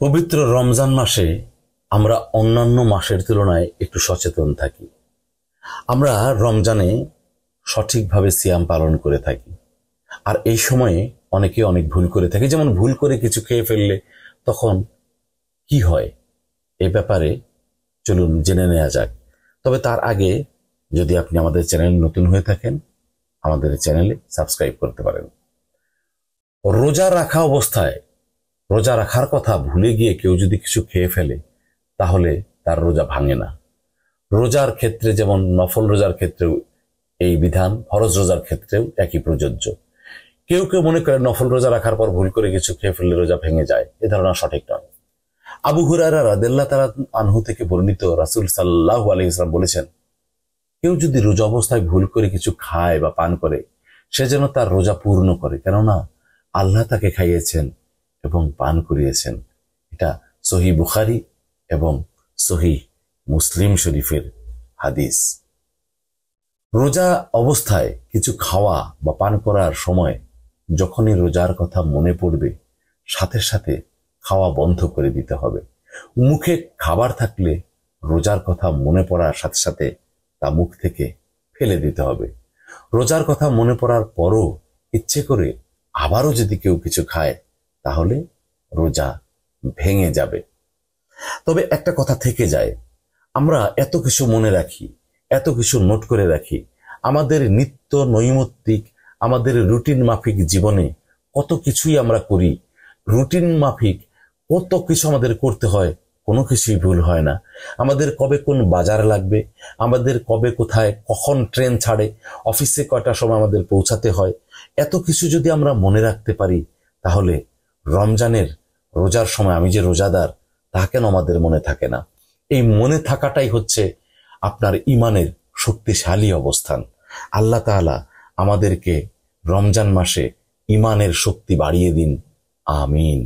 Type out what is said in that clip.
পবিত্র রমজান মাসে আমরা অন্যান্য মাসের তুলনায় একটু সচেতন থাকি। আমরা রমজানে সঠিকভাবে সিয়াম পালন করে থাকি, আর এই সময়ে অনেকে অনেক ভুল করে থাকে। যেমন ভুল করে কিছু খেয়ে ফেললে তখন কি হয়, এ ব্যাপারে চলুন জেনে নেওয়া যাক। তবে তার আগে যদি আপনি আমাদের চ্যানেল নতুন হয়ে থাকেন, আমাদের চ্যানেলে সাবস্ক্রাইব করতে পারেন। রোজা রাখা অবস্থায় রোজা রাখার কথা ভুলে গিয়ে কেউ যদি কিছু খেয়ে ফেলে তাহলে তার রোজা ভাঙে না। রোজার ক্ষেত্রে যেমন নফল রোজার ক্ষেত্রেও এই বিধান ফরজ রোজার ক্ষেত্রেও একই প্রযোজ্য। কেউ কেউ মনে করে নফল রোজা রাখার পর ভুল করে কিছু খেয়ে ফেললে রোজা ভেঙে যায়, এ ধারণা সঠিক নয়। আবু হুরায়রা রাদিয়াল্লাহু তাআলা আনহু থেকে বর্ণিত, রাসূল সাল্লাল্লাহু আলাইহি ওয়াসাল্লাম বলেছেন, কেউ যদি রোজা অবস্থায় ভুল করে কিছু খায় বা পান করে সে যেন তার রোজা পূর্ণ করে, কেননা আল্লাহ তাকে খাইয়েছেন এবং পান করিয়েছেন। এটা সহিহ বুখারী এবং সহিহ মুসলিম শরীফের হাদিস। রোজা অবস্থায় কিছু খাওয়া বা পান করার সময় যখনই রোজার কথা মনে পড়বে সাথে সাথে খাওয়া বন্ধ করে দিতে হবে। মুখে খাবার থাকলে রোজার কথা মনে পড়ার সাথে সাথে তা মুখ থেকে ফেলে দিতে হবে। রোজার কথা মনে পড়ার পরও ইচ্ছে করে আবারও যদি কেউ কিছু খায় তাহলে রোজা ভেঙে যাবে। তবে একটা কথা থেকে যায়, আমরা এত কিছু মনে রাখি, এত কিছু নোট করে রাখি, আমাদের নিত্য নৈমিত্তিক আমাদের রুটিন মাফিক জীবনে কত কিছুই আমরা করি। রুটিন মাফিক কত কিছু আমাদের করতে হয়, কোনো কিছুই ভুল হয় না। আমাদের কবে কোন বাজার লাগবে, আমাদের কবে কোথায় কখন ট্রেন ছাড়ে, অফিসে কয়টার সময় আমাদের পৌঁছাতে হয়, এত কিছু যদি আমরা মনে রাখতে পারি তাহলে রমজানের রোজার সময় আমি যে রোজাদার তা কেন আমাদের মনে থাকে না? এই মনে থাকাটাই হচ্ছে আপনার ইমানের শক্তিশালী অবস্থান। আল্লাহ তাআলা আমাদেরকে রমজান মাসে ইমানের শক্তি বাড়িয়ে দিন। আমিন।